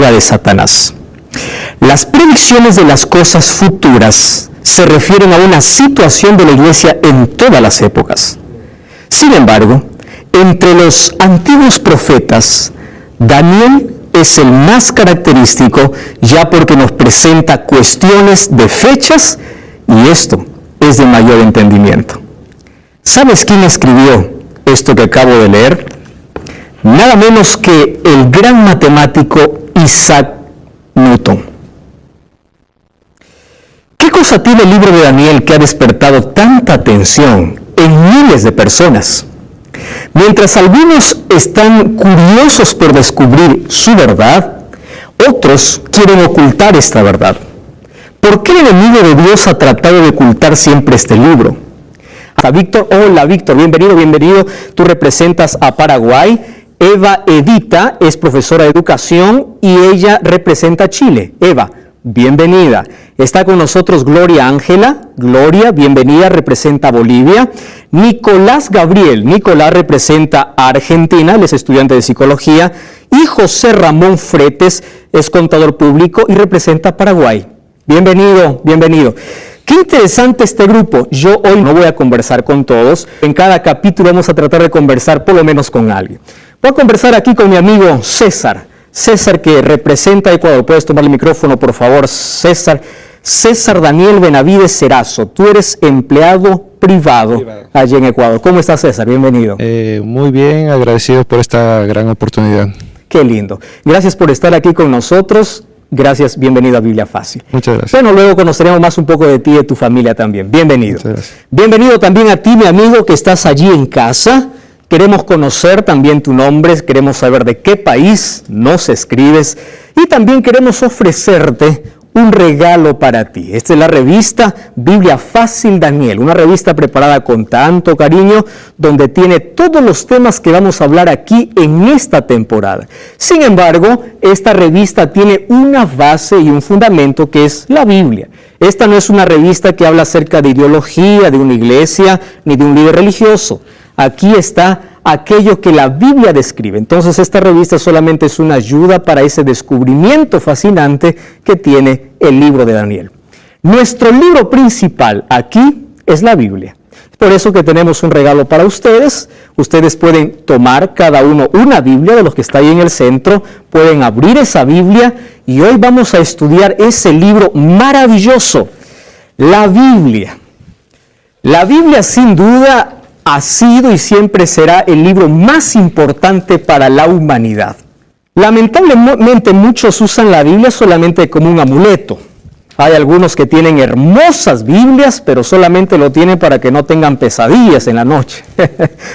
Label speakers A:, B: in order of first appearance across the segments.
A: sinagoga de Satanás. Las predicciones de las cosas futuras se refieren a una situación de la iglesia en todas las épocas. Sin embargo, entre los antiguos profetas, Daniel es el más característico, ya porque nos presenta cuestiones de fechas y esto es de mayor entendimiento. ¿Sabes quién escribió esto que acabo de leer? Nada menos que el gran matemático Isaac Newton. ¿Qué cosa tiene el libro de Daniel que ha despertado tanta atención en miles de personas? Mientras algunos están curiosos por descubrir su verdad, otros quieren ocultar esta verdad. ¿Por qué el enemigo de Dios ha tratado de ocultar siempre este libro? Víctor, hola Víctor, bienvenido. Tú representas a Paraguay. Eva Edita es profesora de educación y ella representa a Chile. Eva, bienvenida. Está con nosotros Gloria Ángela. Gloria, bienvenida, representa a Bolivia. Nicolás Gabriel. Nicolás representa a Argentina, él es estudiante de psicología. Y José Ramón Fretes es contador público y representa a Paraguay. Bienvenido. Qué interesante este grupo. Yo hoy no voy a conversar con todos. En cada capítulo vamos a tratar de conversar por lo menos con alguien. Voy a conversar aquí con mi amigo César. César, que representa a Ecuador. ¿Puedes tomar el micrófono, por favor, César? César Daniel Benavides Cerazo. Tú eres empleado privado allí en Ecuador. ¿Cómo estás, César? Bienvenido.
B: Muy bien, agradecido por esta gran oportunidad.
A: Qué lindo. Gracias por estar aquí con nosotros. Gracias, bienvenido a Biblia Fácil.
B: Muchas gracias.
A: Bueno, luego conoceremos más un poco de ti y de tu familia también. Bienvenido.
B: Muchas gracias.
A: Bienvenido también a ti, mi amigo, que estás allí en casa. Queremos conocer también tu nombre, queremos saber de qué país nos escribes y también queremos ofrecerte un regalo para ti. Esta es la revista Biblia Fácil Daniel, una revista preparada con tanto cariño, donde tiene todos los temas que vamos a hablar aquí en esta temporada. Sin embargo, esta revista tiene una base y un fundamento que es la Biblia. Esta no es una revista que habla acerca de ideología, de una iglesia, ni de un líder religioso. Aquí está aquello que la Biblia describe. Entonces esta revista solamente es una ayuda para ese descubrimiento fascinante que tiene el libro de Daniel. Nuestro libro principal aquí es la Biblia. Por eso que tenemos un regalo para ustedes. Ustedes pueden tomar cada uno una Biblia de los que está ahí en el centro, pueden abrir esa Biblia y hoy vamos a estudiar ese libro maravilloso, la Biblia. La Biblia sin duda ha sido y siempre será el libro más importante para la humanidad. Lamentablemente muchos usan la Biblia solamente como un amuleto. Hay algunos que tienen hermosas Biblias, pero solamente lo tienen para que no tengan pesadillas en la noche.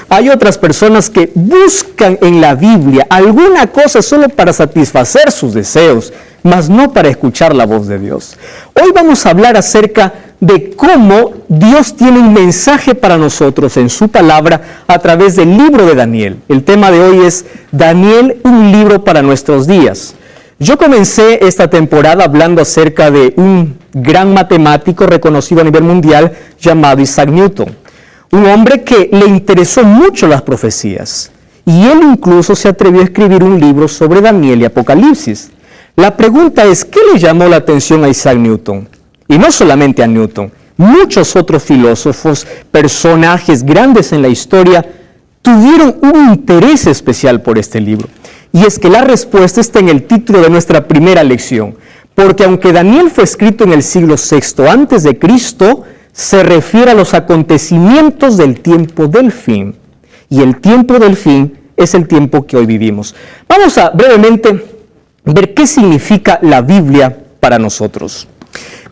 A: Hay otras personas que buscan en la Biblia alguna cosa solo para satisfacer sus deseos, mas no para escuchar la voz de Dios. Hoy vamos a hablar acerca de cómo Dios tiene un mensaje para nosotros en su palabra a través del libro de Daniel. El tema de hoy es Daniel, un libro para nuestros días. Yo comencé esta temporada hablando acerca de un gran matemático reconocido a nivel mundial llamado Isaac Newton. Un hombre que le interesó mucho las profecías. Y él incluso se atrevió a escribir un libro sobre Daniel y Apocalipsis. La pregunta es, ¿qué le llamó la atención a Isaac Newton? Y no solamente a Newton, muchos otros filósofos, personajes grandes en la historia, tuvieron un interés especial por este libro. Y es que la respuesta está en el título de nuestra primera lección, porque aunque Daniel fue escrito en el siglo VI antes de Cristo, se refiere a los acontecimientos del tiempo del fin. Y el tiempo del fin es el tiempo que hoy vivimos. Vamos a brevemente ver qué significa la Biblia para nosotros.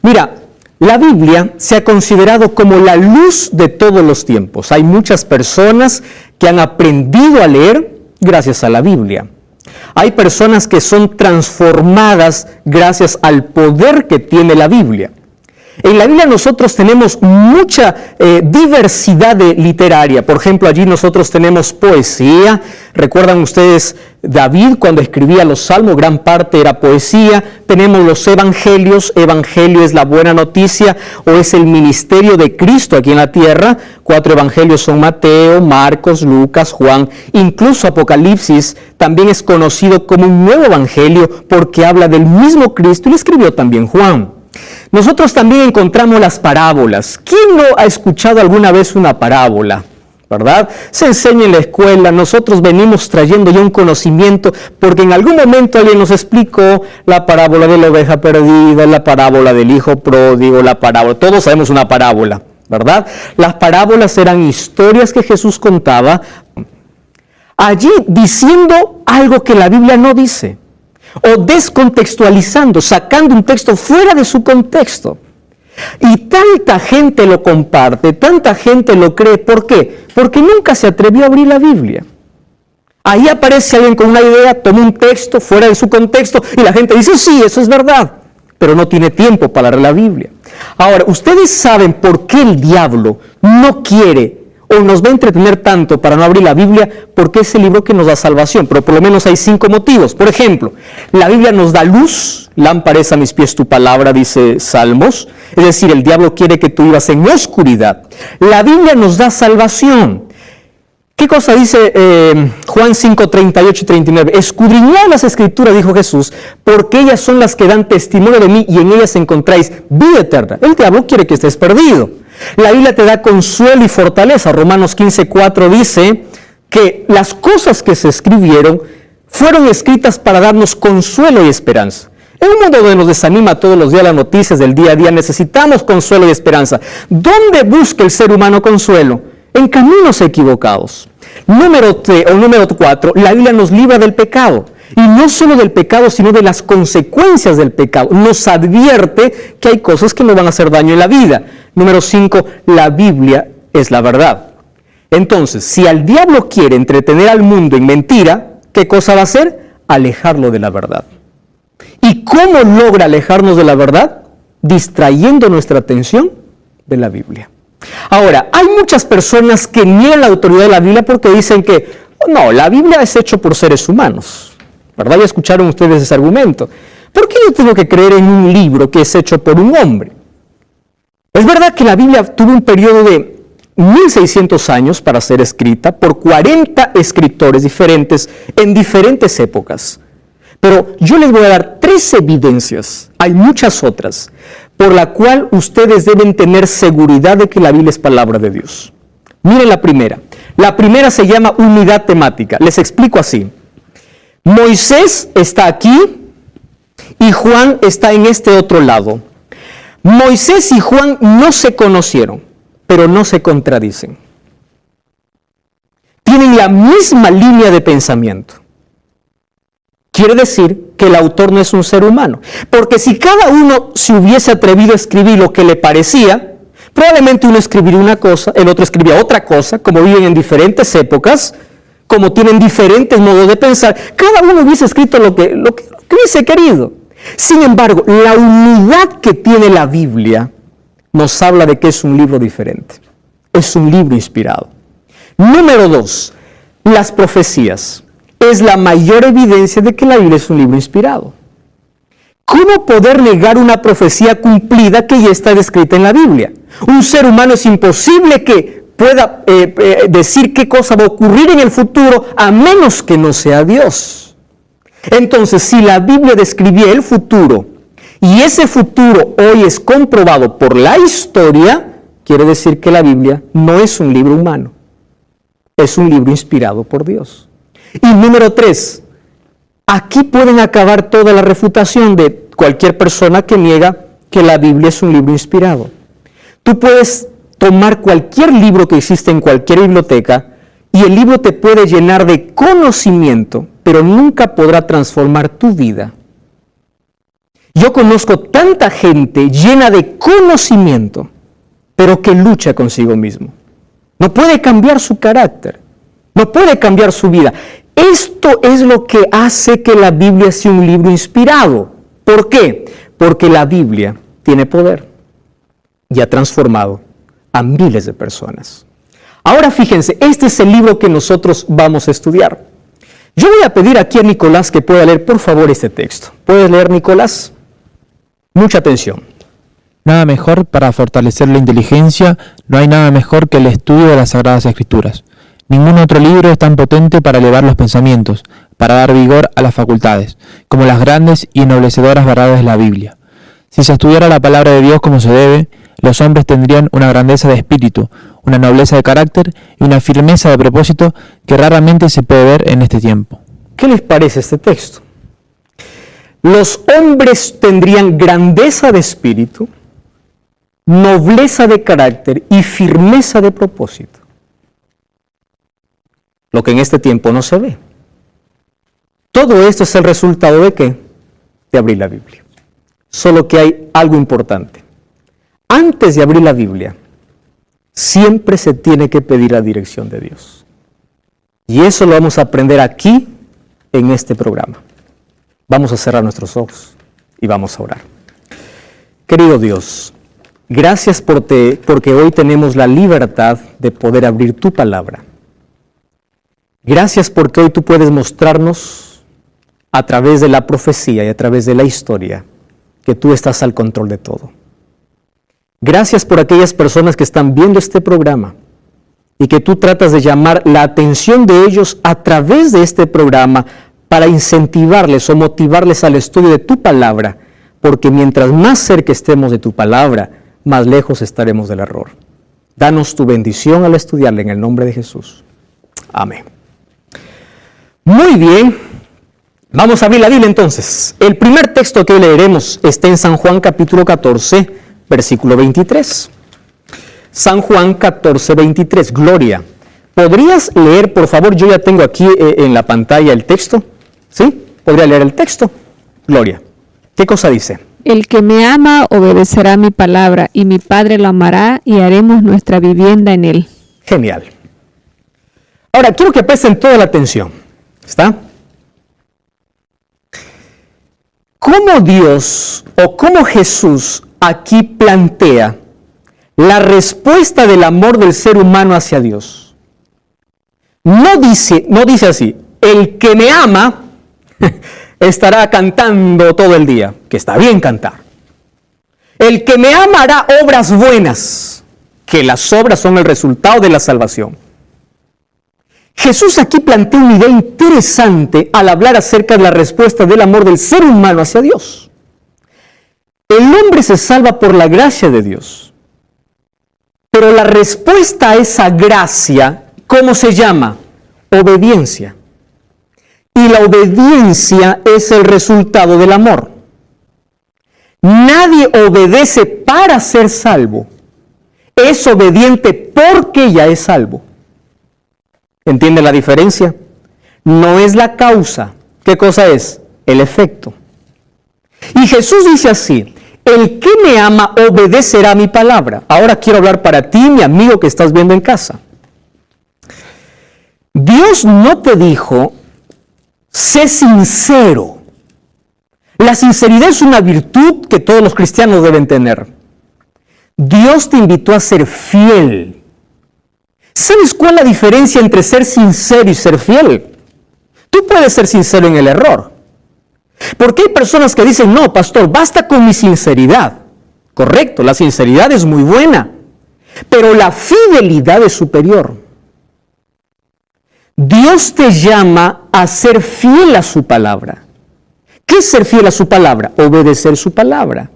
A: Mira, la Biblia se ha considerado como la luz de todos los tiempos. Hay muchas personas que han aprendido a leer gracias a la Biblia. Hay personas que son transformadas gracias al poder que tiene la Biblia. En la Biblia nosotros tenemos mucha diversidad literaria. Por ejemplo, allí nosotros tenemos poesía. ¿Recuerdan ustedes David cuando escribía los salmos? Gran parte era poesía. Tenemos los evangelios. Evangelio es la buena noticia o es el ministerio de Cristo aquí en la tierra. 4 evangelios son Mateo, Marcos, Lucas, Juan. Incluso Apocalipsis también es conocido como un nuevo evangelio porque habla del mismo Cristo y lo escribió también Juan. Nosotros también encontramos las parábolas. ¿Quién no ha escuchado alguna vez una parábola? ¿Verdad? Se enseña en la escuela, nosotros venimos trayendo ya un conocimiento, porque en algún momento alguien nos explicó la parábola de la oveja perdida, la parábola del hijo pródigo, la parábola, todos sabemos una parábola, ¿verdad? Las parábolas eran historias que Jesús contaba, allí diciendo algo que la Biblia no dice, o descontextualizando, sacando un texto fuera de su contexto. Y tanta gente lo comparte, tanta gente lo cree. ¿Por qué? Porque nunca se atrevió a abrir la Biblia. Ahí aparece alguien con una idea, toma un texto fuera de su contexto y la gente dice, sí, eso es verdad, pero no tiene tiempo para leer la Biblia. Ahora, ustedes saben por qué el diablo no quiere o nos va a entretener tanto para no abrir la Biblia, porque es el libro que nos da salvación, pero por lo menos hay 5 motivos. Por ejemplo, la Biblia nos da luz, lámpara es a mis pies tu palabra, dice Salmos, es decir, el diablo quiere que tú vivas en oscuridad. La Biblia nos da salvación. ¿Qué cosa dice Juan 5, 38 y 39? Escudriñad las Escrituras, dijo Jesús, porque ellas son las que dan testimonio de mí y en ellas encontráis vida eterna. El diablo quiere que estés perdido. La Biblia te da consuelo y fortaleza. Romanos 15, 4 dice que las cosas que se escribieron fueron escritas para darnos consuelo y esperanza. En un mundo donde nos desanima todos los días las noticias del día a día, necesitamos consuelo y esperanza. ¿Dónde busca el ser humano consuelo? En caminos equivocados. Número 4, la Biblia nos libra del pecado. Y no solo del pecado, sino de las consecuencias del pecado. Nos advierte que hay cosas que nos van a hacer daño en la vida. Número 5, la Biblia es la verdad. Entonces, si al diablo quiere entretener al mundo en mentira, ¿qué cosa va a hacer? Alejarlo de la verdad. ¿Y cómo logra alejarnos de la verdad? Distrayendo nuestra atención de la Biblia. Ahora, hay muchas personas que niegan la autoridad de la Biblia porque dicen que, no, la Biblia es hecha por seres humanos. ¿Verdad? Ya escucharon ustedes ese argumento. ¿Por qué yo tengo que creer en un libro que es hecho por un hombre? Es verdad que la Biblia tuvo un periodo de 1600 años para ser escrita por 40 escritores diferentes en diferentes épocas. Pero yo les voy a dar 3 evidencias, hay muchas otras, por la cual ustedes deben tener seguridad de que la Biblia es palabra de Dios. Miren la primera. La primera se llama unidad temática. Les explico así. Moisés está aquí y Juan está en este otro lado. Moisés y Juan no se conocieron, pero no se contradicen. Tienen la misma línea de pensamiento. Quiere decir que el autor no es un ser humano, porque si cada uno se hubiese atrevido a escribir lo que le parecía, probablemente uno escribiría una cosa, el otro escribía otra cosa, como viven en diferentes épocas, como tienen diferentes modos de pensar, cada uno hubiese escrito lo que hubiese querido. Sin embargo, la unidad que tiene la Biblia nos habla de que es un libro diferente, es un libro inspirado. Número 2, las profecías. Es la mayor evidencia de que la Biblia es un libro inspirado. ¿Cómo poder negar una profecía cumplida que ya está descrita en la Biblia? Un ser humano es imposible que pueda decir qué cosa va a ocurrir en el futuro a menos que no sea Dios. Entonces, si la Biblia describía el futuro y ese futuro hoy es comprobado por la historia, quiere decir que la Biblia no es un libro humano, es un libro inspirado por Dios. Y número 3, aquí pueden acabar toda la refutación de cualquier persona que niega que la Biblia es un libro inspirado. Tú puedes tomar cualquier libro que existe en cualquier biblioteca y el libro te puede llenar de conocimiento, pero nunca podrá transformar tu vida. Yo conozco tanta gente llena de conocimiento, pero que lucha consigo mismo. No puede cambiar su carácter, no puede cambiar su vida. Esto es lo que hace que la Biblia sea un libro inspirado. ¿Por qué? Porque la Biblia tiene poder. y ha transformado a miles de personas. Ahora fíjense, este es el libro que nosotros vamos a estudiar. Yo voy a pedir aquí a Nicolás que pueda leer, por favor, este texto. ¿Puedes leer, Nicolás? Mucha atención.
C: Nada mejor para fortalecer la inteligencia, no hay nada mejor que el estudio de las Sagradas Escrituras. Ningún otro libro es tan potente para elevar los pensamientos, para dar vigor a las facultades, como las grandes y ennoblecederas verdades de la Biblia. Si se estudiara la palabra de Dios como se debe, los hombres tendrían una grandeza de espíritu, una nobleza de carácter y una firmeza de propósito que raramente se puede ver en este tiempo.
A: ¿Qué les parece este texto? Los hombres tendrían grandeza de espíritu, nobleza de carácter y firmeza de propósito. Lo que en este tiempo no se ve. Todo esto es el resultado ¿de qué? De abrir la Biblia. Solo que hay algo importante. Antes de abrir la Biblia, siempre se tiene que pedir la dirección de Dios. Y eso lo vamos a aprender aquí, en este programa. Vamos a cerrar nuestros ojos y vamos a orar. Querido Dios, gracias porque hoy tenemos la libertad de poder abrir tu palabra. Gracias porque hoy tú puedes mostrarnos a través de la profecía y a través de la historia que tú estás al control de todo. Gracias por aquellas personas que están viendo este programa y que tú tratas de llamar la atención de ellos a través de este programa para incentivarles o motivarles al estudio de tu palabra, porque mientras más cerca estemos de tu palabra, más lejos estaremos del error. Danos tu bendición al estudiarla en el nombre de Jesús. Amén. Muy bien, vamos a abrir la Biblia entonces. El primer texto que leeremos está en San Juan capítulo 14, versículo 23. San Juan 14, 23. Gloria. ¿Podrías leer, por favor? Yo ya tengo aquí en la pantalla el texto. ¿Sí? ¿Podría leer el texto? Gloria. ¿Qué cosa dice?
D: El que me ama obedecerá mi palabra, y mi Padre lo amará, y haremos nuestra vivienda en él.
A: Genial. Ahora, quiero que presten toda la atención. ¿Está? ¿Cómo Dios o cómo Jesús aquí plantea la respuesta del amor del ser humano hacia Dios? No dice así, el que me ama estará cantando todo el día, que está bien cantar. El que me ama hará obras buenas, que las obras son el resultado de la salvación. Jesús aquí plantea una idea interesante al hablar acerca de la respuesta del amor del ser humano hacia Dios. El hombre se salva por la gracia de Dios, pero la respuesta a esa gracia, ¿cómo se llama? Obediencia. Y la obediencia es el resultado del amor. Nadie obedece para ser salvo. Es obediente porque ya es salvo. ¿Entiende la diferencia? No es la causa. ¿Qué cosa es? El efecto. Y Jesús dice así, el que me ama obedecerá mi palabra. Ahora quiero hablar para ti, mi amigo que estás viendo en casa. Dios no te dijo, sé sincero. La sinceridad es una virtud que todos los cristianos deben tener. Dios te invitó a ser fiel. ¿Sabes cuál es la diferencia entre ser sincero y ser fiel? Tú puedes ser sincero en el error. Porque hay personas que dicen, no, pastor, basta con mi sinceridad. Correcto, la sinceridad es muy buena, pero la fidelidad es superior. Dios te llama a ser fiel a su palabra. ¿Qué es ser fiel a su palabra? Obedecer su palabra.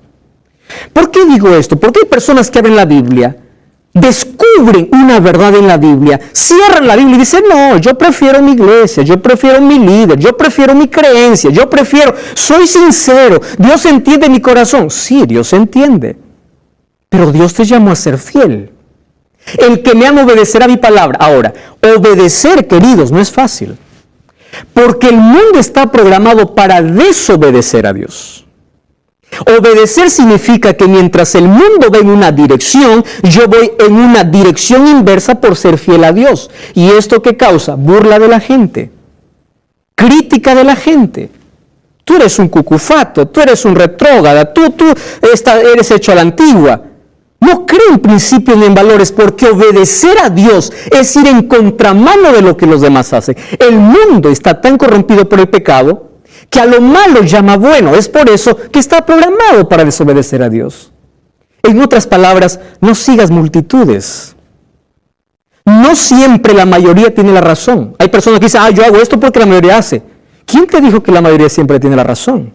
A: ¿Por qué digo esto? Porque hay personas que abren la Biblia, descubren una verdad en la Biblia, cierran la Biblia y dicen, no, yo prefiero mi iglesia, yo prefiero mi líder, yo prefiero mi creencia, soy sincero, Dios entiende mi corazón. Sí, Dios entiende, pero Dios te llamó a ser fiel. El que me ama obedecerá mi palabra. Ahora, obedecer, queridos, no es fácil, porque el mundo está programado para desobedecer a Dios. Obedecer significa que mientras el mundo va en una dirección, yo voy en una dirección inversa por ser fiel a Dios. ¿Y esto qué causa? Burla de la gente, crítica de la gente. Tú eres un cucufato, tú eres un retrógrada, tú eres hecho a la antigua. No creo en principios ni en valores, porque obedecer a Dios es ir en contramano de lo que los demás hacen. El mundo está tan corrompido por el pecado que a lo malo llama bueno. Es por eso que está programado para desobedecer a Dios. En otras palabras, no sigas multitudes. No siempre la mayoría tiene la razón. Hay personas que dicen, yo hago esto porque la mayoría hace. ¿Quién te dijo que la mayoría siempre tiene la razón?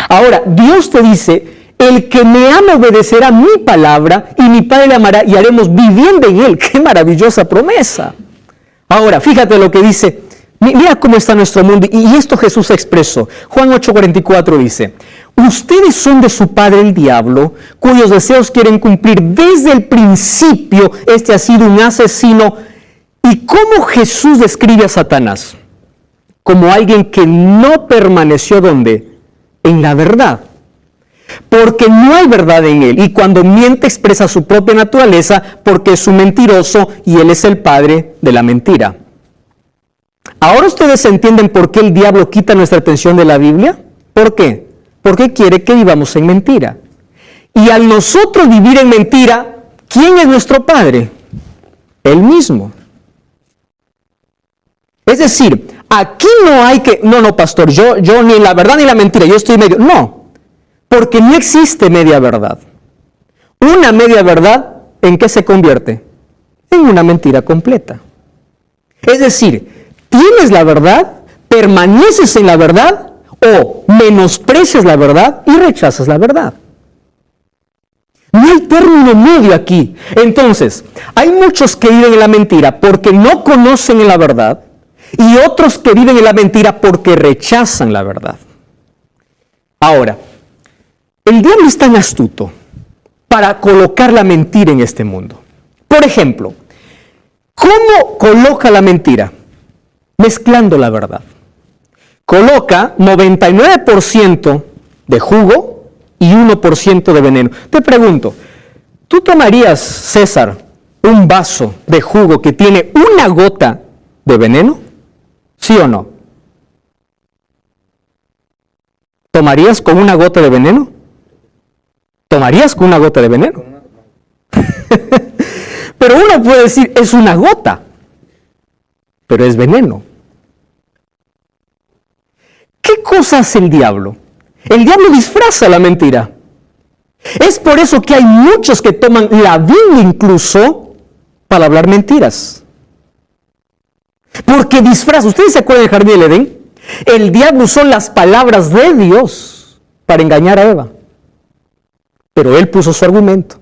A: Ahora, Dios te dice, el que me ama obedecerá mi palabra y mi Padre le amará y haremos vivienda en él. ¡Qué maravillosa promesa! Ahora, fíjate lo que dice. Mira cómo está nuestro mundo. Y esto Jesús expresó. Juan 8:44 dice, ustedes son de su padre el diablo, cuyos deseos quieren cumplir desde el principio. Este ha sido un asesino. ¿Y cómo Jesús describe a Satanás? Como alguien que no permaneció ¿dónde? En la verdad. Porque no hay verdad en él, y cuando miente expresa su propia naturaleza, porque es un mentiroso y él es el padre de la mentira. ¿Ahora ustedes entienden por qué el diablo quita nuestra atención de la Biblia? ¿Por qué? Porque quiere que vivamos en mentira. Y al nosotros vivir en mentira, ¿quién es nuestro padre? Él mismo. Es decir, aquí no hay que, no, pastor, yo ni la verdad ni la mentira, yo estoy medio. No. Porque no existe media verdad. Una media verdad, ¿en qué se convierte? En una mentira completa. Es decir, tienes la verdad, permaneces en la verdad, o menosprecias la verdad y rechazas la verdad. No hay término medio aquí. Entonces, hay muchos que viven en la mentira porque no conocen la verdad, y otros que viven en la mentira porque rechazan la verdad. Ahora, el diablo es tan astuto para colocar la mentira en este mundo. Por ejemplo, ¿cómo coloca la mentira? Mezclando la verdad. Coloca 99% de jugo y 1% de veneno. Te pregunto, ¿tú tomarías, César, un vaso de jugo que tiene una gota de veneno? ¿Sí o no? ¿Tomarías con una gota de veneno? ¿Tomarías con una gota de veneno? Pero uno puede decir, es una gota, pero es veneno. ¿Qué cosa hace el diablo? El diablo disfraza la mentira. Es por eso que hay muchos que toman la Biblia incluso para hablar mentiras. Porque disfraza. ¿Ustedes se acuerdan del jardín del Edén? El diablo usó las palabras de Dios para engañar a Eva. Pero él puso su argumento.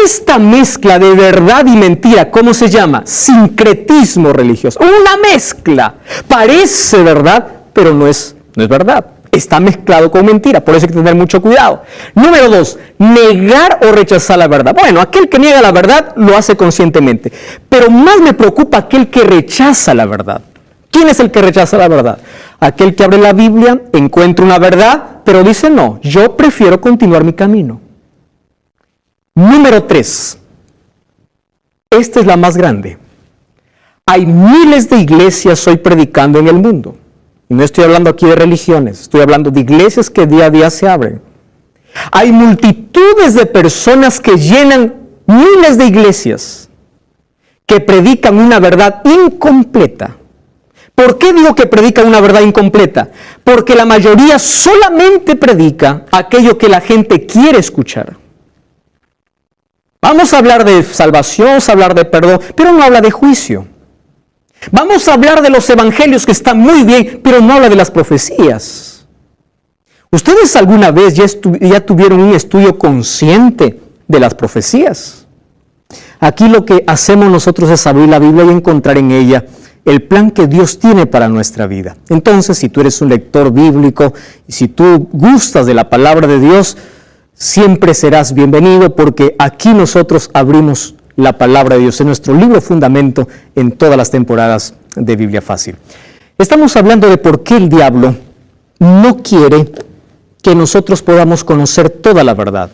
A: Esta mezcla de verdad y mentira, ¿cómo se llama? Sincretismo religioso. Una mezcla. Parece verdad, pero no es verdad. Está mezclado con mentira, por eso hay que tener mucho cuidado. Número 2, negar o rechazar la verdad. Bueno, aquel que niega la verdad lo hace conscientemente, pero más me preocupa aquel que rechaza la verdad. ¿Quién es el que rechaza la verdad? Aquel que abre la Biblia, encuentra una verdad, pero dice no, yo prefiero continuar mi camino. Número 3, esta es la más grande. Hay miles de iglesias hoy predicando en el mundo. Y no estoy hablando aquí de religiones, estoy hablando de iglesias que día a día se abren. Hay multitudes de personas que llenan miles de iglesias que predican una verdad incompleta. ¿Por qué digo que predican una verdad incompleta? Porque la mayoría solamente predica aquello que la gente quiere escuchar. Vamos a hablar de salvación, vamos a hablar de perdón, pero no habla de juicio. Vamos a hablar de los evangelios que están muy bien, pero no habla de las profecías. ¿Ustedes alguna vez ya tuvieron un estudio consciente de las profecías? Aquí lo que hacemos nosotros es abrir la Biblia y encontrar en ella el plan que Dios tiene para nuestra vida. Entonces, si tú eres un lector bíblico y si tú gustas de la palabra de Dios, siempre serás bienvenido porque aquí nosotros abrimos la palabra de Dios en nuestro libro fundamento en todas las temporadas de Biblia Fácil. Estamos hablando de por qué el diablo no quiere que nosotros podamos conocer toda la verdad.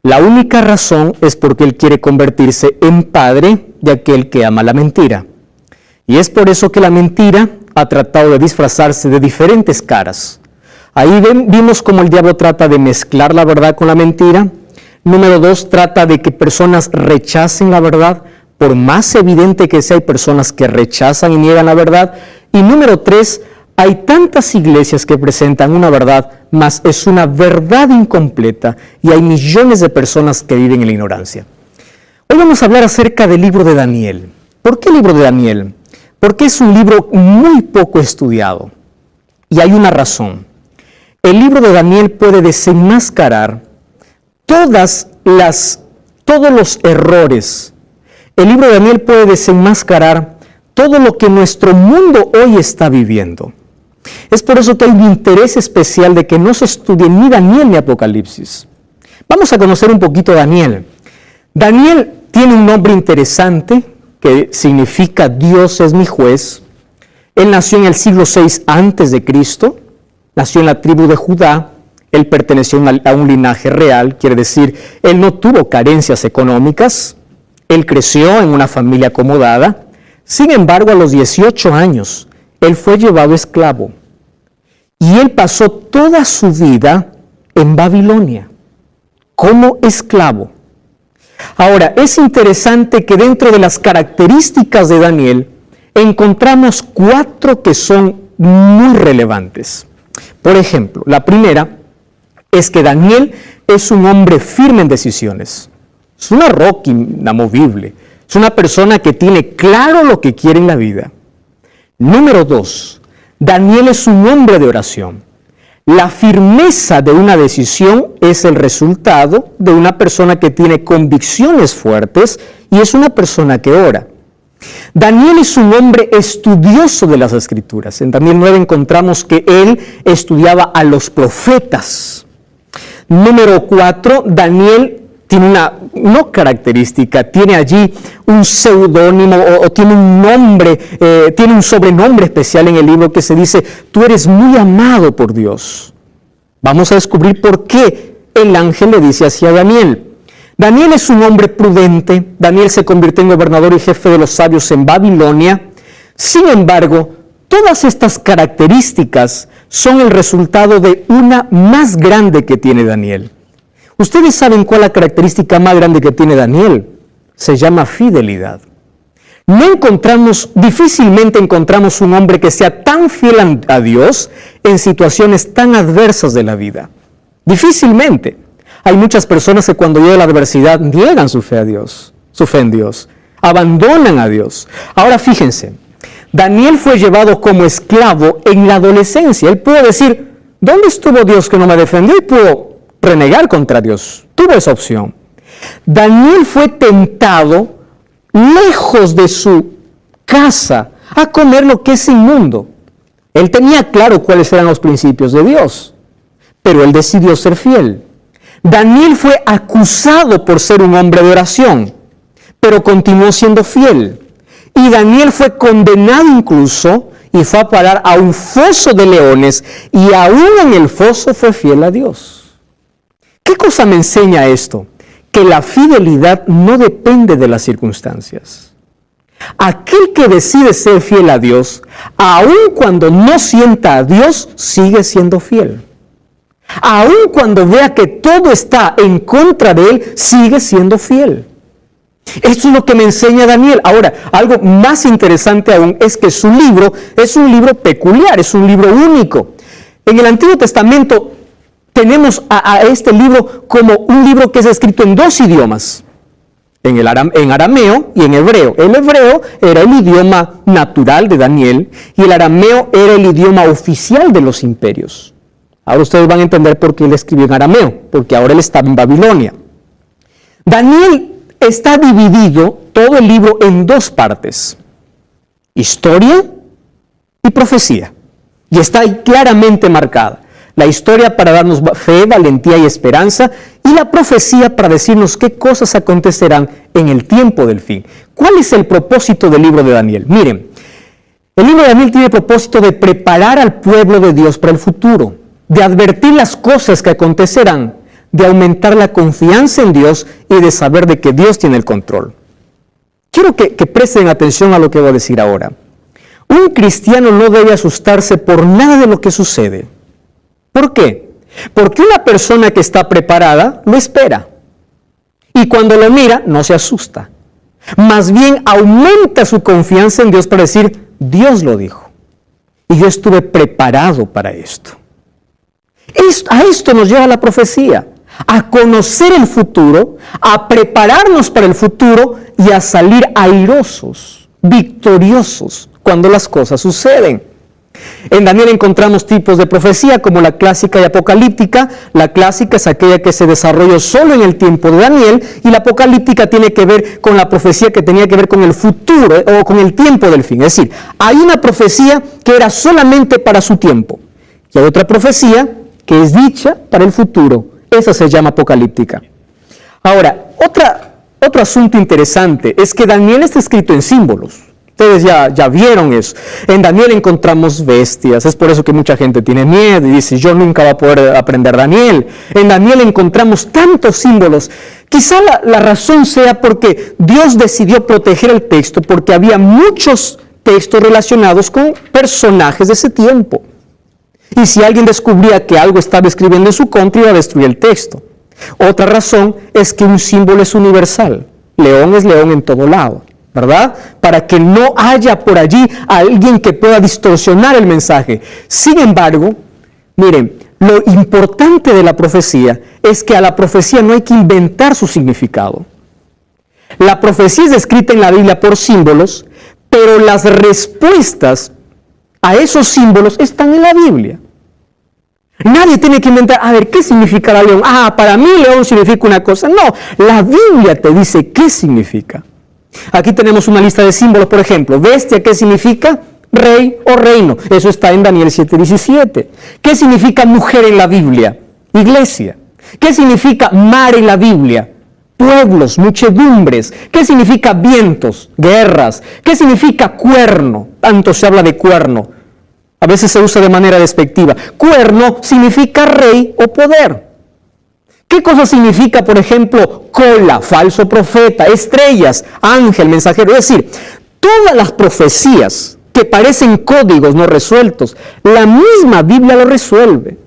A: La única razón es porque él quiere convertirse en padre de aquel que ama la mentira. Y es por eso que la mentira ha tratado de disfrazarse de diferentes caras. Ahí vimos cómo el diablo trata de mezclar la verdad con la mentira. Número 2, trata de que personas rechacen la verdad. Por más evidente que sea, hay personas que rechazan y niegan la verdad. Y número 3, hay tantas iglesias que presentan una verdad, mas es una verdad incompleta y hay millones de personas que viven en la ignorancia. Hoy vamos a hablar acerca del libro de Daniel. ¿Por qué el libro de Daniel? Porque es un libro muy poco estudiado. Y hay una razón. El libro de Daniel puede desenmascarar todos los errores. El libro de Daniel puede desenmascarar todo lo que nuestro mundo hoy está viviendo. Es por eso que hay un interés especial de que no se estudie ni Daniel ni Apocalipsis. Vamos a conocer un poquito a Daniel. Daniel tiene un nombre interesante que significa Dios es mi juez. Él nació en el siglo VI antes de Cristo, nació en la tribu de Judá. Él perteneció a un linaje real, quiere decir, él no tuvo carencias económicas. Él creció en una familia acomodada. Sin embargo, a los 18 años, él fue llevado esclavo. Y él pasó toda su vida en Babilonia, como esclavo. Ahora, es interesante que dentro de las características de Daniel, encontramos 4 que son muy relevantes. Por ejemplo, la primera es que Daniel es un hombre firme en decisiones. Es una roca inamovible. Es una persona que tiene claro lo que quiere en la vida. Número 2, Daniel es un hombre de oración. La firmeza de una decisión es el resultado de una persona que tiene convicciones fuertes y es una persona que ora. Daniel es un hombre estudioso de las Escrituras. En Daniel 9 encontramos que él estudiaba a los profetas. Número 4, Daniel tiene no característica, tiene allí un seudónimo o tiene un nombre, tiene un sobrenombre especial en el libro que se dice, tú eres muy amado por Dios. Vamos a descubrir por qué el ángel le dice así a Daniel. Daniel es un hombre prudente. Daniel se convirtió en gobernador y jefe de los sabios en Babilonia. Sin embargo, todas estas características son el resultado de una más grande que tiene Daniel. ¿Ustedes saben cuál es la característica más grande que tiene Daniel? Se llama fidelidad. Difícilmente encontramos un hombre que sea tan fiel a Dios en situaciones tan adversas de la vida. Difícilmente. Hay muchas personas que cuando llega la adversidad niegan su fe en Dios, abandonan a Dios. Ahora fíjense, Daniel fue llevado como esclavo en la adolescencia. Él pudo decir, ¿dónde estuvo Dios que no me defendió? Y pudo renegar contra Dios. Tuvo esa opción. Daniel fue tentado lejos de su casa a comer lo que es inmundo. Él tenía claro cuáles eran los principios de Dios, pero él decidió ser fiel. Daniel fue acusado por ser un hombre de oración, pero continuó siendo fiel. Y Daniel fue condenado incluso y fue a parar a un foso de leones y aún en el foso fue fiel a Dios. ¿Qué cosa me enseña esto? Que la fidelidad no depende de las circunstancias. Aquel que decide ser fiel a Dios, aun cuando no sienta a Dios, sigue siendo fiel. Aun cuando vea que todo está en contra de él, sigue siendo fiel. Esto es lo que me enseña Daniel. Ahora, algo más interesante aún es que su libro es un libro peculiar, es un libro único. En el Antiguo Testamento tenemos a este libro como un libro que es escrito en 2 idiomas, en arameo y en hebreo. El hebreo era el idioma natural de Daniel y el arameo era el idioma oficial de los imperios. Ahora ustedes van a entender por qué él escribió en arameo, porque ahora él estaba en Babilonia. Daniel está dividido, todo el libro, en 2 partes, historia y profecía, y está ahí claramente marcada. La historia para darnos fe, valentía y esperanza, y la profecía para decirnos qué cosas acontecerán en el tiempo del fin. ¿Cuál es el propósito del libro de Daniel? Miren, el libro de Daniel tiene el propósito de preparar al pueblo de Dios para el futuro, de advertir las cosas que acontecerán, de aumentar la confianza en Dios y de saber de que Dios tiene el control. Quiero que presten atención a lo que voy a decir ahora. Un cristiano no debe asustarse por nada de lo que sucede. ¿Por qué? Porque una persona que está preparada lo espera. Y cuando lo mira, no se asusta. Más bien aumenta su confianza en Dios para decir, Dios lo dijo. Y yo estuve preparado para esto. A esto nos lleva la profecía, a conocer el futuro, a prepararnos para el futuro y a salir airosos, victoriosos cuando las cosas suceden. En Daniel encontramos tipos de profecía como la clásica y apocalíptica. La clásica es aquella que se desarrolló solo en el tiempo de Daniel, y la apocalíptica tiene que ver con la profecía que tenía que ver con el futuro o con el tiempo del fin. Es decir, hay una profecía que era solamente para su tiempo y hay otra profecía que es dicha para el futuro. Esa se llama apocalíptica. Ahora, otro asunto interesante es que Daniel está escrito en símbolos. Ustedes ya vieron eso. En Daniel encontramos bestias. Es por eso que mucha gente tiene miedo y dice, yo nunca voy a poder aprender Daniel. En Daniel encontramos tantos símbolos. Quizá la razón sea porque Dios decidió proteger el texto, porque había muchos textos relacionados con personajes de ese tiempo. Y si alguien descubría que algo estaba escribiendo en su contra, iba a destruir el texto. Otra razón es que un símbolo es universal. León es león en todo lado, ¿verdad? Para que no haya por allí alguien que pueda distorsionar el mensaje. Sin embargo, miren, lo importante de la profecía es que a la profecía no hay que inventar su significado. La profecía es descrita en la Biblia por símbolos, pero las respuestas a esos símbolos están en la Biblia. Nadie tiene que inventar, a ver, ¿qué significa león? Para mí león significa una cosa. No, la Biblia te dice qué significa. Aquí tenemos una lista de símbolos, por ejemplo, bestia, ¿qué significa? Rey o reino. Eso está en Daniel 7:17. ¿Qué significa mujer en la Biblia? Iglesia. ¿Qué significa mar en la Biblia? Pueblos, muchedumbres. ¿Qué significa vientos? Guerras. ¿Qué significa cuerno? Tanto se habla de cuerno. A veces se usa de manera despectiva. Cuerno significa rey o poder. ¿Qué cosa significa, por ejemplo, cola, falso profeta, estrellas, ángel, mensajero? Es decir, todas las profecías que parecen códigos no resueltos, la misma Biblia lo resuelve.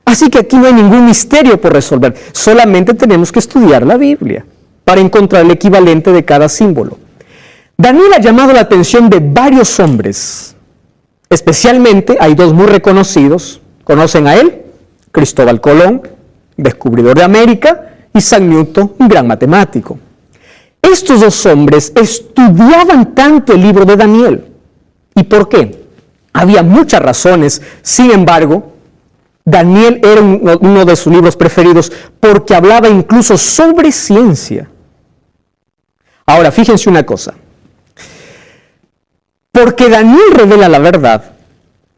A: Así que aquí no hay ningún misterio por resolver. Solamente tenemos que estudiar la Biblia para encontrar el equivalente de cada símbolo. Daniel ha llamado la atención de varios hombres. Especialmente hay dos muy reconocidos. ¿Conocen a él? Cristóbal Colón, descubridor de América, y Isaac Newton, un gran matemático. Estos dos hombres estudiaban tanto el libro de Daniel. ¿Y por qué? Había muchas razones. Sin embargo, Daniel era uno de sus libros preferidos porque hablaba incluso sobre ciencia. Ahora, fíjense una cosa. Porque Daniel revela la verdad,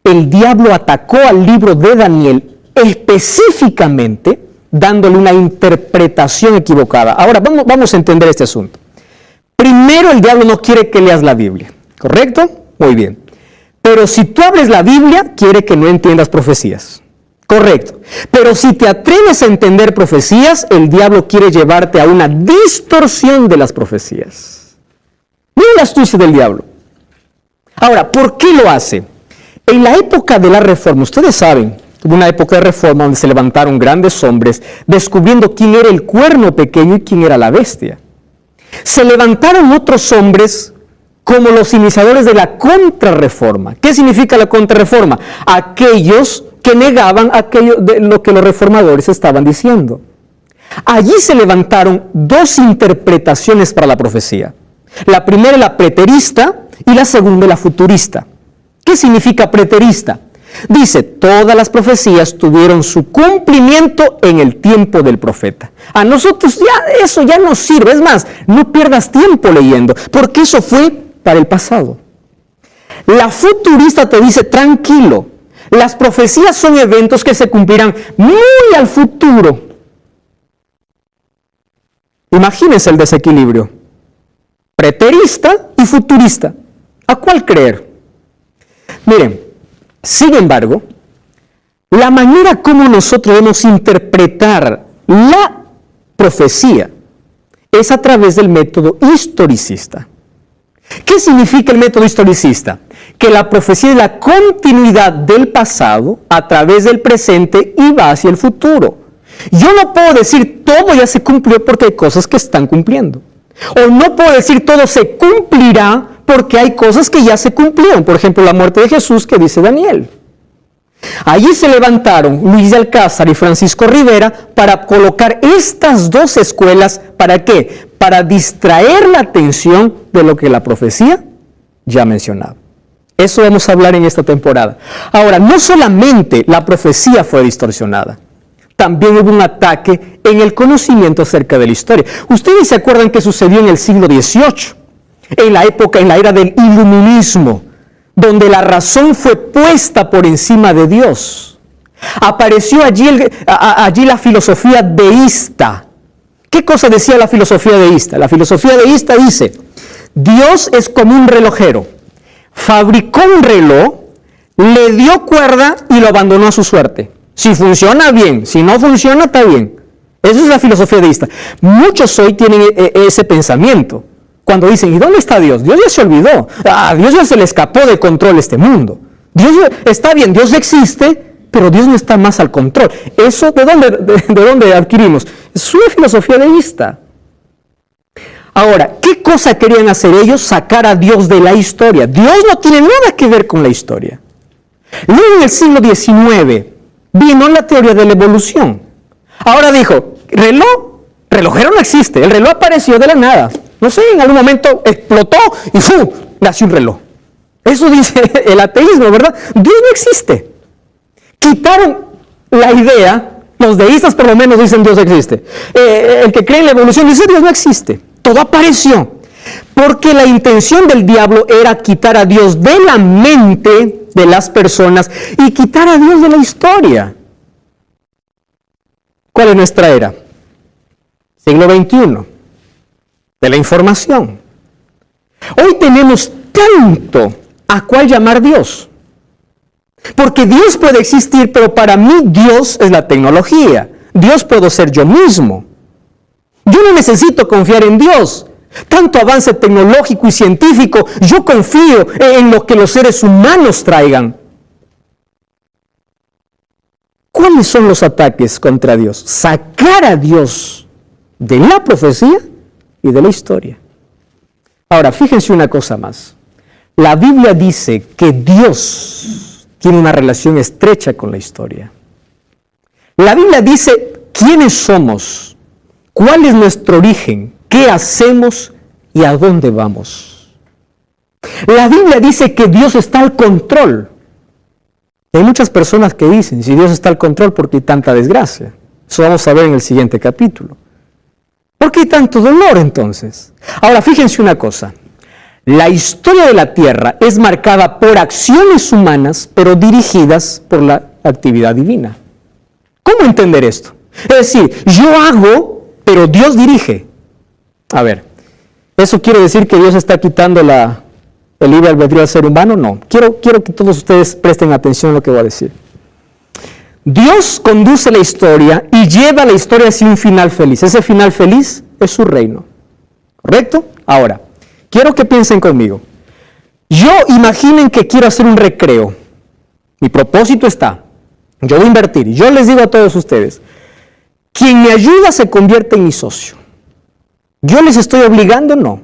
A: el diablo atacó al libro de Daniel específicamente dándole una interpretación equivocada. Ahora, vamos a entender este asunto. Primero, el diablo no quiere que leas la Biblia, ¿correcto? Muy bien. Pero si tú abres la Biblia, quiere que no entiendas profecías. Correcto. Pero si te atreves a entender profecías, el diablo quiere llevarte a una distorsión de las profecías. Mira la astucia del diablo. Ahora, ¿por qué lo hace? En la época de la Reforma, ustedes saben, hubo una época de Reforma donde se levantaron grandes hombres descubriendo quién era el cuerno pequeño y quién era la bestia. Se levantaron otros hombres como los iniciadores de la contrarreforma. ¿Qué significa la contrarreforma? Aquellos que negaban aquello de lo que los reformadores estaban diciendo. Allí se levantaron dos interpretaciones para la profecía. La primera, la preterista, y la segunda, la futurista. ¿Qué significa preterista? Dice, todas las profecías tuvieron su cumplimiento en el tiempo del profeta. A nosotros eso ya nos sirve. Es más, no pierdas tiempo leyendo, porque eso fue para el pasado. La futurista te dice, tranquilo, las profecías son eventos que se cumplirán muy al futuro. Imagínense el desequilibrio. Preterista y futurista. ¿A cuál creer? Miren, sin embargo, la manera como nosotros debemos interpretar la profecía es a través del método historicista. ¿Qué significa el método historicista? Que la profecía es la continuidad del pasado a través del presente y va hacia el futuro. Yo no puedo decir todo ya se cumplió porque hay cosas que están cumpliendo. O no puedo decir todo se cumplirá porque hay cosas que ya se cumplieron. Por ejemplo, la muerte de Jesús que dice Daniel. Allí se levantaron Luis de Alcázar y Francisco Rivera para colocar estas dos escuelas. ¿Para qué? Para distraer la atención de lo que la profecía ya mencionaba. Eso vamos a hablar en esta temporada. Ahora, no solamente la profecía fue distorsionada, también hubo un ataque en el conocimiento acerca de la historia. Ustedes se acuerdan que sucedió en el siglo XVIII, en la era del iluminismo, donde la razón fue puesta por encima de Dios. Apareció allí la filosofía deísta. ¿Qué cosa decía la filosofía deísta? La filosofía deísta dice, Dios es como un relojero. Fabricó un reloj, le dio cuerda y lo abandonó a su suerte. Si funciona, bien. Si no funciona, está bien. Esa es la filosofía deísta. Muchos hoy tienen ese pensamiento. Cuando dicen, ¿y dónde está Dios? Dios ya se olvidó. A Dios ya se le escapó de control este mundo. Dios está bien, Dios existe, pero Dios no está más al control. ¿Eso de dónde adquirimos? Es una filosofía deísta. Ahora, ¿qué cosa querían hacer ellos? Sacar a Dios de la historia. Dios no tiene nada que ver con la historia. Luego en el siglo XIX vino la teoría de la evolución. Ahora dijo, relojero no existe, el reloj apareció de la nada. No sé, en algún momento explotó y ¡fum! Nació un reloj. Eso dice el ateísmo, ¿verdad? Dios no existe. Quitaron la idea, los deístas por lo menos dicen Dios existe. El que cree en la evolución dice Dios no existe. Todo apareció. Porque la intención del diablo era quitar a Dios de la mente de las personas y quitar a Dios de la historia. ¿Cuál es nuestra era? Siglo XXI. De la información. Hoy tenemos tanto a cuál llamar Dios. Porque Dios puede existir, pero para mí Dios es la tecnología. Dios puedo ser yo mismo. Yo no necesito confiar en Dios. Tanto avance tecnológico y científico, yo confío en lo que los seres humanos traigan. ¿Cuáles son los ataques contra Dios? Sacar a Dios de la profecía y de la historia. Ahora, fíjense una cosa más. La Biblia dice que Dios tiene una relación estrecha con la historia. La Biblia dice quiénes somos, cuál es nuestro origen, qué hacemos y a dónde vamos. La Biblia dice que Dios está al control. Hay muchas personas que dicen, si Dios está al control, ¿por qué hay tanta desgracia? Eso vamos a ver en el siguiente capítulo. ¿Por qué hay tanto dolor entonces? Ahora, fíjense una cosa. La historia de la tierra es marcada por acciones humanas, pero dirigidas por la actividad divina. ¿Cómo entender esto? Es decir, yo hago, pero Dios dirige. A ver, ¿eso quiere decir que Dios está quitando el libre albedrío al ser humano? No. Quiero que todos ustedes presten atención a lo que voy a decir. Dios conduce la historia y lleva la historia hacia un final feliz. Ese final feliz es su reino. ¿Correcto? Ahora, quiero que piensen conmigo. Imaginen que quiero hacer un recreo. Mi propósito está, yo voy a invertir. Yo les digo a todos ustedes, quien me ayuda se convierte en mi socio. Yo les estoy obligando, no.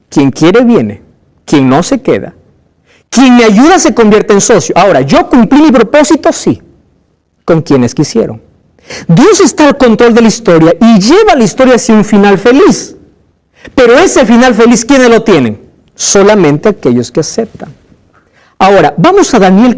A: Quien quiere viene, quien no se queda. Quien me ayuda se convierte en socio. Ahora, ¿yo cumplí mi propósito? Sí. Con quienes quisieron. Dios está al control de la historia y lleva la historia hacia un final feliz. Pero ese final feliz, ¿quiénes lo tienen? Solamente aquellos que aceptan. Ahora, vamos a Daniel.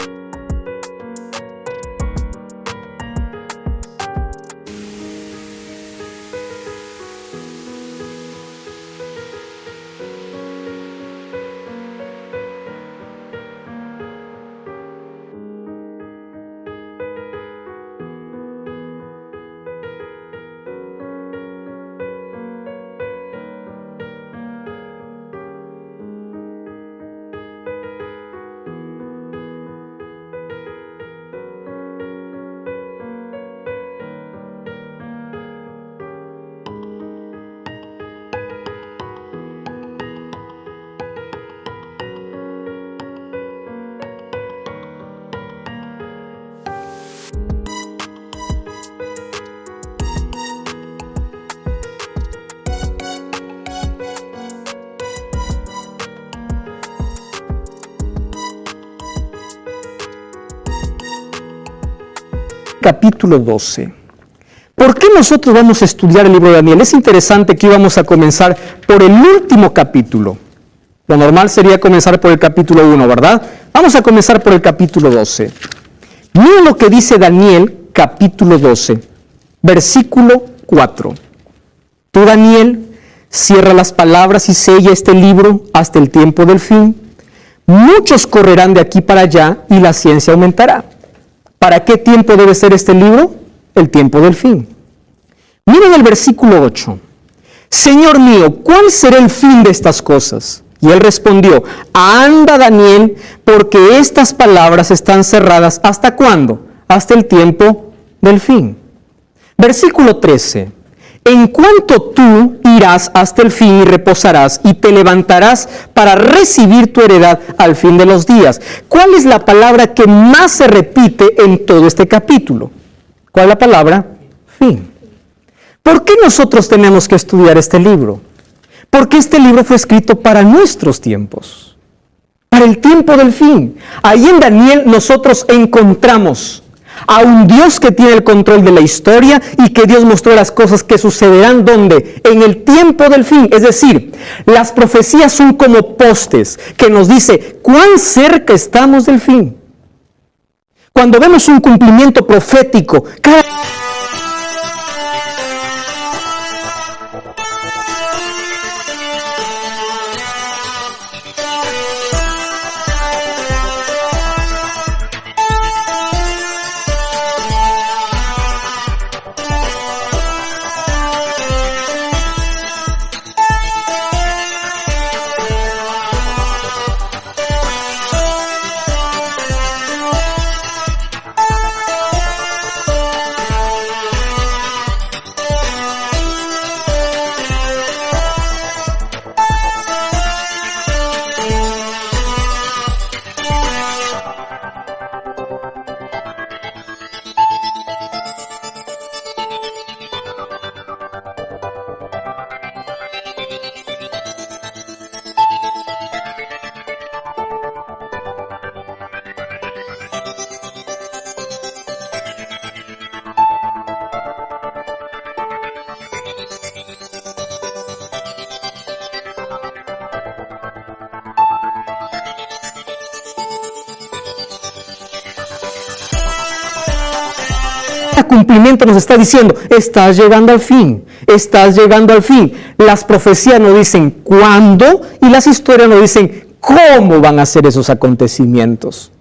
A: capítulo 12. ¿Por qué nosotros vamos a estudiar el libro de Daniel? Es interesante que íbamos a comenzar por el último capítulo. Lo normal sería comenzar por el capítulo 1, ¿verdad? Vamos a comenzar por el capítulo 12. Miren lo que dice Daniel, capítulo 12, versículo 4. Tú, Daniel, cierra las palabras y sella este libro hasta el tiempo del fin. Muchos correrán de aquí para allá y la ciencia aumentará. ¿Para qué tiempo debe ser este libro? El tiempo del fin. Miren el versículo 8. Señor mío, ¿cuál será el fin de estas cosas? Y él respondió, anda, Daniel, porque estas palabras están cerradas. ¿Hasta cuándo? Hasta el tiempo del fin. Versículo 13. En cuanto tú irás hasta el fin y reposarás y te levantarás para recibir tu heredad al fin de los días. ¿Cuál es la palabra que más se repite en todo este capítulo? ¿Cuál es la palabra? Fin. ¿Por qué nosotros tenemos que estudiar este libro? Porque este libro fue escrito para nuestros tiempos, para el tiempo del fin. Ahí en Daniel nosotros encontramos a un Dios que tiene el control de la historia y que Dios mostró las cosas que sucederán donde en el tiempo del fin. Es decir, las profecías son como postes que nos dice cuán cerca estamos del fin. Cuando vemos un cumplimiento profético, cada cumplimiento nos está diciendo, estás llegando al fin, estás llegando al fin. Las profecías nos dicen cuándo y las historias nos dicen cómo van a ser esos acontecimientos.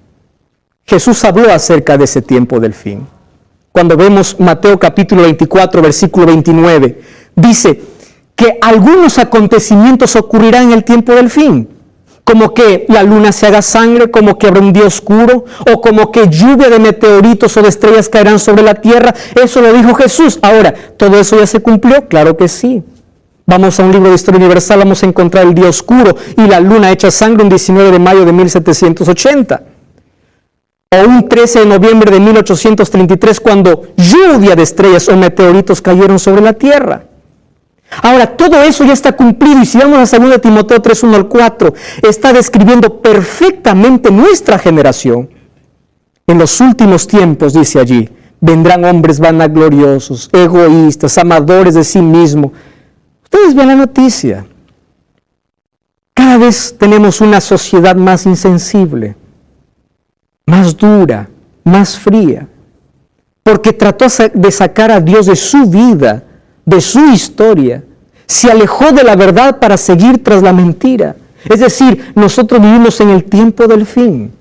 A: Jesús habló acerca de ese tiempo del fin. Cuando vemos Mateo capítulo 24, versículo 29, dice que algunos acontecimientos ocurrirán en el tiempo del fin. Como que la luna se haga sangre, como que habrá un día oscuro, o como que lluvia de meteoritos o de estrellas caerán sobre la tierra. Eso lo dijo Jesús. Ahora, ¿todo eso ya se cumplió? Claro que sí. Vamos a un libro de historia universal, vamos a encontrar el día oscuro y la luna hecha sangre un 19 de mayo de 1780. O un 13 de noviembre de 1833, cuando lluvia de estrellas o meteoritos cayeron sobre la tierra. Ahora, todo eso ya está cumplido, y si vamos a 2 Timoteo 3, 1 al 4, está describiendo perfectamente nuestra generación. En los últimos tiempos, dice allí, vendrán hombres vanagloriosos, egoístas, amadores de sí mismos. Ustedes ven la noticia. Cada vez tenemos una sociedad más insensible, más dura, más fría, porque trató de sacar a Dios de su vida, de su historia, se alejó de la verdad para seguir tras la mentira. Es decir, nosotros vivimos en el tiempo del fin.